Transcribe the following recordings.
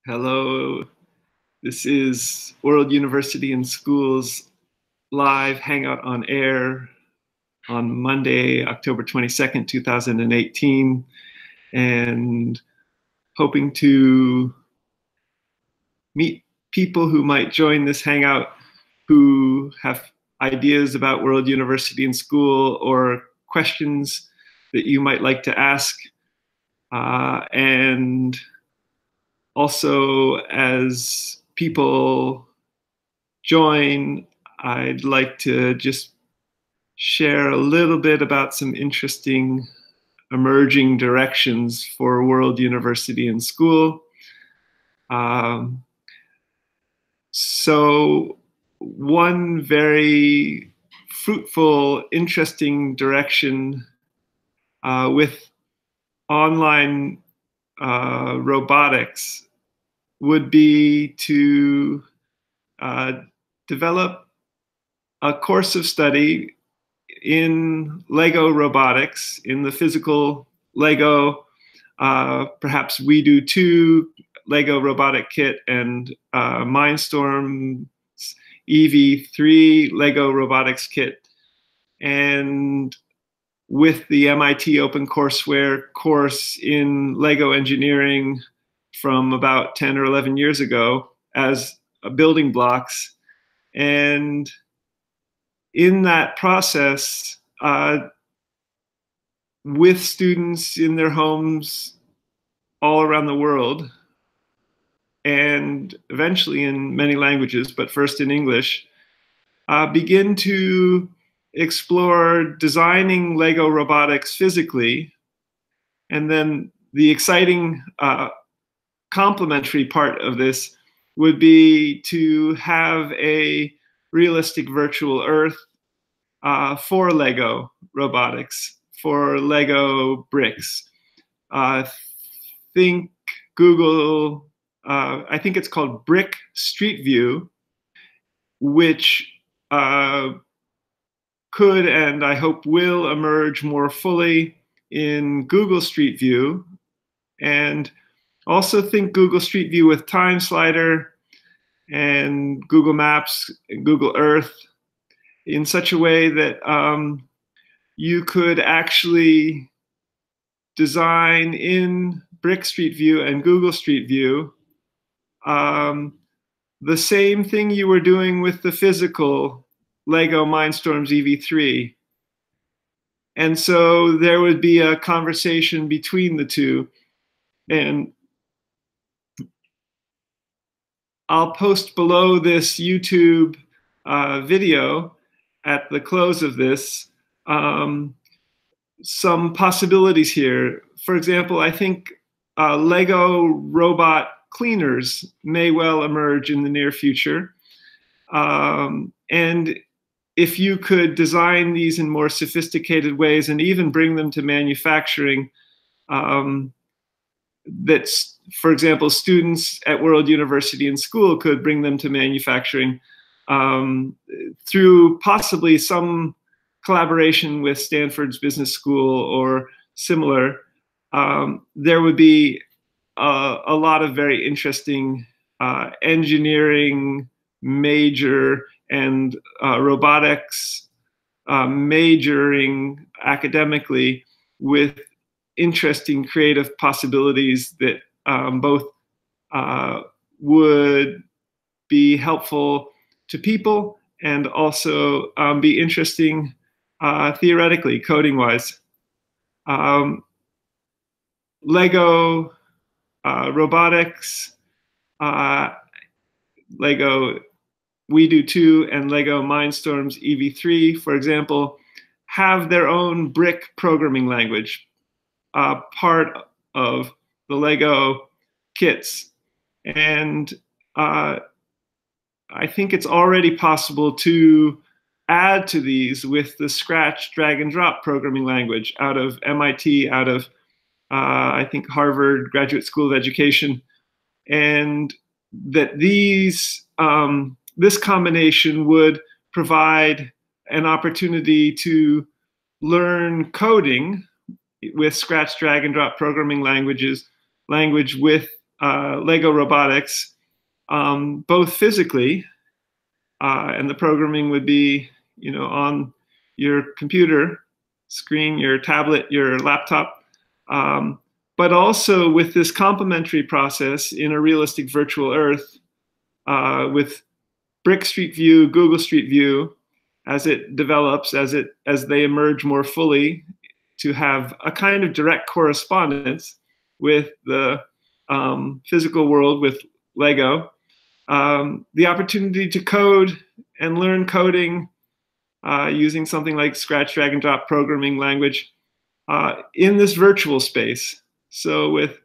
Hello, this is World University and Schools live Hangout on Air on Monday, October 22nd, 2018, and hoping to meet people who might join this Hangout who have ideas about World University and School or questions that you might like to ask. And also, as people join, I'd like to just share a little bit about some interesting emerging directions for World University and School. So one very fruitful, interesting direction with online robotics would be to develop a course of study in Lego robotics, in the physical Lego, perhaps We Do 2 Lego robotic kit and Mindstorm's EV3 Lego robotics kit. And with the MIT OpenCourseWare course in Lego engineering from about 10 or 11 years ago as building blocks. And in that process, with students in their homes all around the world, and eventually in many languages, but first in English, begin to explore designing Lego robotics physically. And then the exciting complementary part of this would be to have a realistic virtual Earth for Lego robotics, for Lego bricks. Think Google, I think it's called Brick Street View, which could and I hope will emerge more fully in Google Street View. And also think Google Street View with Time Slider and Google Maps and Google Earth in such a way that you could actually design in Brick Street View and Google Street View the same thing you were doing with the physical Lego Mindstorm's EV3. And so there would be a conversation between the two. And I'll post below this YouTube video at the close of this some possibilities here. For example, I think Lego robot cleaners may well emerge in the near future. And if you could design these in more sophisticated ways and even bring them to manufacturing, that's, for example, students at World University and School could bring them to manufacturing through possibly some collaboration with Stanford's Business School or similar. There would be a lot of very interesting engineering major and robotics majoring academically with interesting creative possibilities that both would be helpful to people and also be interesting theoretically, coding-wise. Lego robotics, Lego We Do 2 and Lego Mindstorm's EV3, for example, have their own brick programming language, part of the Lego kits. And I think it's already possible to add to these with the Scratch drag and drop programming language out of MIT, out of I think Harvard Graduate School of Education, and that these this combination would provide an opportunity to learn coding with Scratch drag and drop programming language with Lego Robotics, both physically, and the programming would be, on your computer screen, your tablet, your laptop, but also with this complementary process in a realistic virtual Earth with Brick Street View, Google Street View, as it develops, as they emerge more fully, to have a kind of direct correspondence with the physical world with Lego. The opportunity to code and learn coding using something like Scratch, drag and drop programming language in this virtual space. So with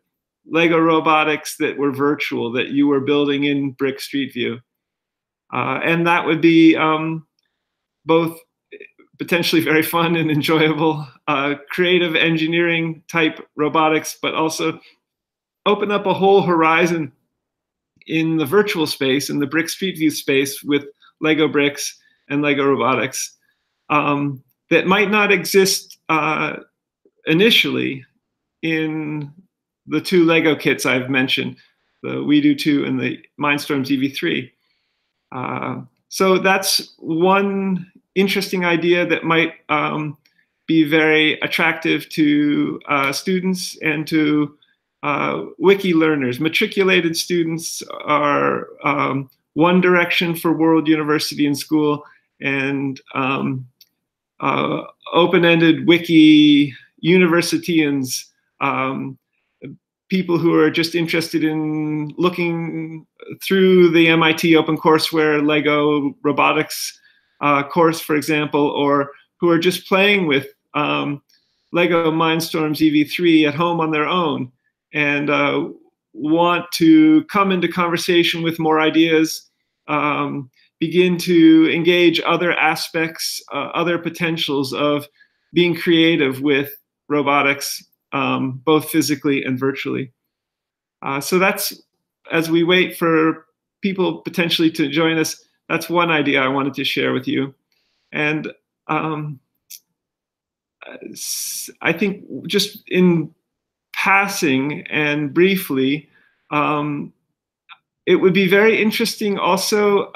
Lego robotics that were virtual, that you were building in Brick Street View. And that would be both potentially very fun and enjoyable, creative engineering type robotics, but also open up a whole horizon in the virtual space, in the Brick Street View space with Lego bricks and Lego robotics that might not exist initially in the two Lego kits I've mentioned, the We Do 2 and the Mindstorms EV3. So that's one interesting idea that might be very attractive to students and to wiki learners. Matriculated students are one direction for World University and School, and open-ended wiki universitians, people who are just interested in looking through the MIT OpenCourseWare Lego Robotics course, for example, or who are just playing with Lego Mindstorms EV3 at home on their own and want to come into conversation with more ideas, begin to engage other aspects, other potentials of being creative with robotics, both physically and virtually. So that's, as we wait for people potentially to join us, that's one idea I wanted to share with you. And I think just in passing and briefly, it would be very interesting also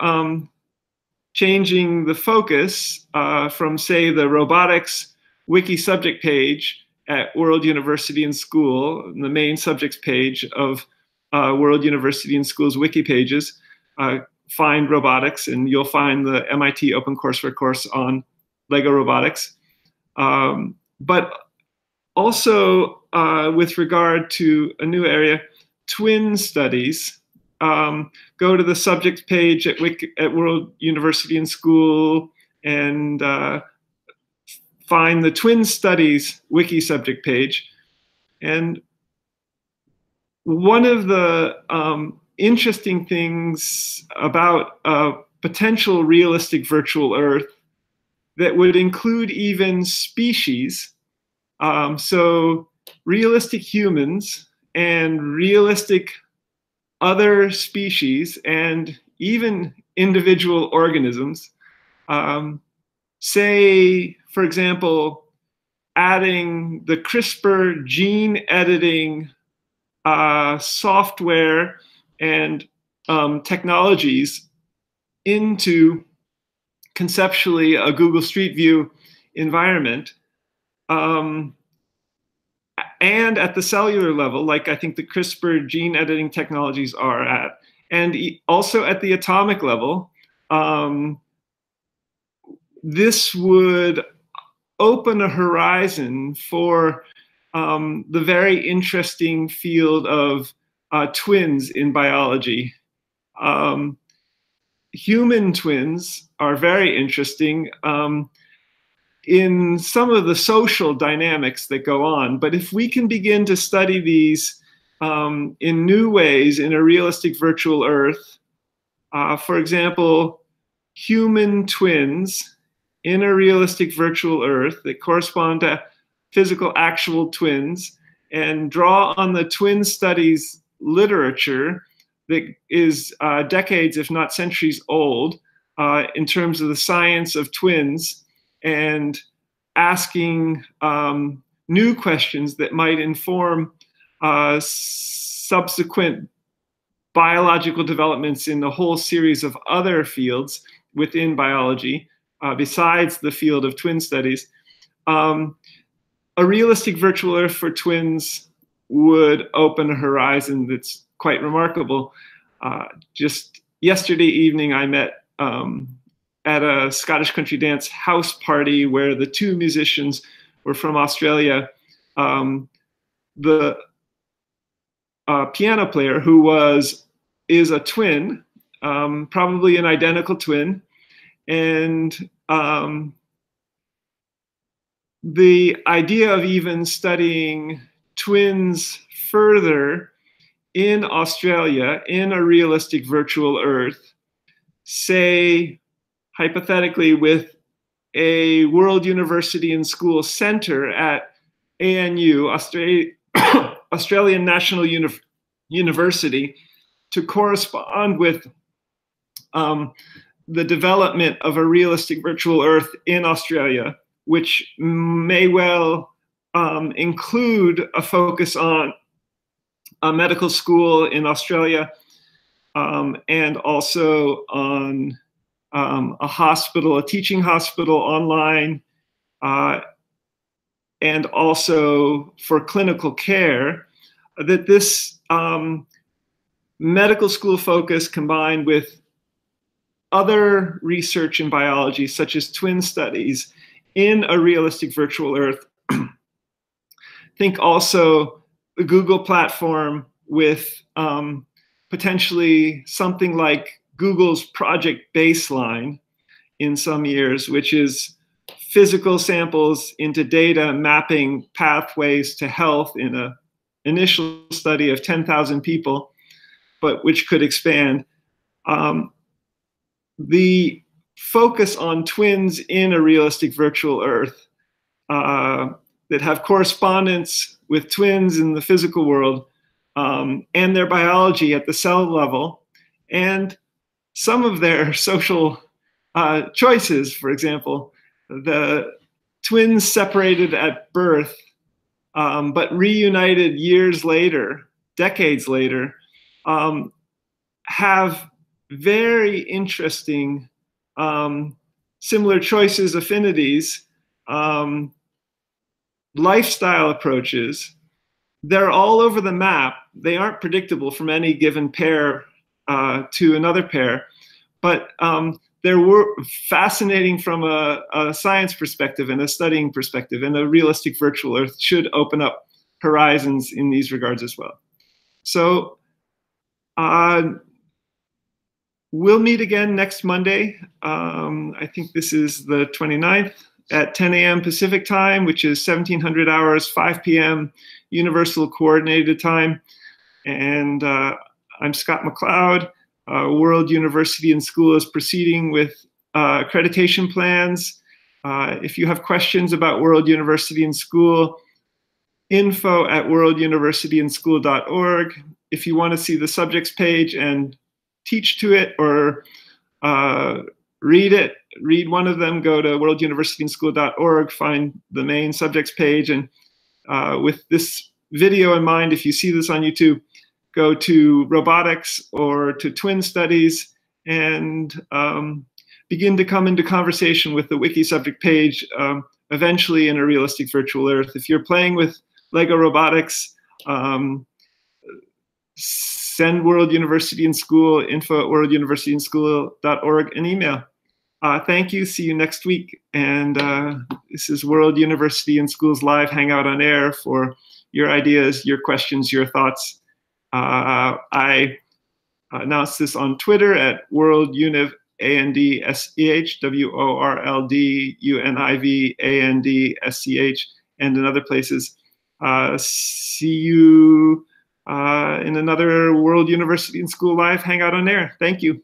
changing the focus from, say, the robotics wiki subject page at World University and School, the main subjects page of World University and School's wiki pages. Find robotics, and you'll find the MIT OpenCourseWare course on Lego robotics. But also with regard to a new area, twin studies. Go to the subject page at World University and School and find the Twin Studies wiki subject page. And one of the interesting things about a potential realistic virtual Earth that would include even species, so realistic humans and realistic other species and even individual organisms, say, for example, adding the CRISPR gene editing software and technologies into conceptually a Google Street View environment, and at the cellular level, like I think the CRISPR gene editing technologies are at, and also at the atomic level, this would open a horizon for the very interesting field of twins in biology. Human twins are very interesting in some of the social dynamics that go on. But if we can begin to study these in new ways in a realistic virtual Earth, for example, human twins in a realistic virtual Earth that correspond to physical actual twins, and draw on the twin studies literature that is decades, if not centuries old, in terms of the science of twins, and asking new questions that might inform subsequent biological developments in a whole series of other fields within biology, besides the field of twin studies. A realistic virtual Earth for twins would open a horizon that's quite remarkable. Just yesterday evening, I met at a Scottish country dance house party where the two musicians were from Australia. The piano player, who is a twin, probably an identical twin, and the idea of even studying twins further in Australia in a realistic virtual Earth, say hypothetically with a World University and School Center at ANU, Australian National University, to correspond with the development of a realistic virtual Earth in Australia, which may well include a focus on a medical school in Australia, and also on a hospital, a teaching hospital online, and also for clinical care, that this medical school focus combined with other research in biology, such as twin studies, in a realistic virtual Earth. Think also the Google platform with potentially something like Google's Project Baseline in some years, which is physical samples into data mapping pathways to health in an initial study of 10,000 people, but which could expand. The focus on twins in a realistic virtual Earth that have correspondence with twins in the physical world, and their biology at the cell level, and some of their social choices. For example, the twins separated at birth, but reunited years later, decades later, have very interesting similar choices, affinities, lifestyle approaches. They're all over the map. They aren't predictable from any given pair to another pair, but they're fascinating from a science perspective and a studying perspective, and a realistic virtual Earth should open up horizons in these regards as well. So we'll meet again next Monday. I think this is the 29th at 10 a.m. Pacific time, which is 1700 hours, 5 p.m. Universal Coordinated Time. And I'm Scott McLeod. World University and School is proceeding with accreditation plans. If you have questions about World University and School, info@worlduniversityandschool.org. If you want to see the subjects page and teach to it or read one of them, go to worlduniversityandschool.org, find the main subjects page, and with this video in mind, if you see this on YouTube, go to robotics or to twin studies and begin to come into conversation with the wiki subject page, eventually in a realistic virtual Earth. If you're playing with Lego robotics, send World University and School, info@worlduniversityandschool.org, an email. Thank you. See you next week. And this is World University and School's live Hangout on Air for your ideas, your questions, your thoughts. I announced this on Twitter at WorldUniv, ANDSEH, WORLD UNIV and in other places. See you in another World University and School Live Hangout on Air. Thank you.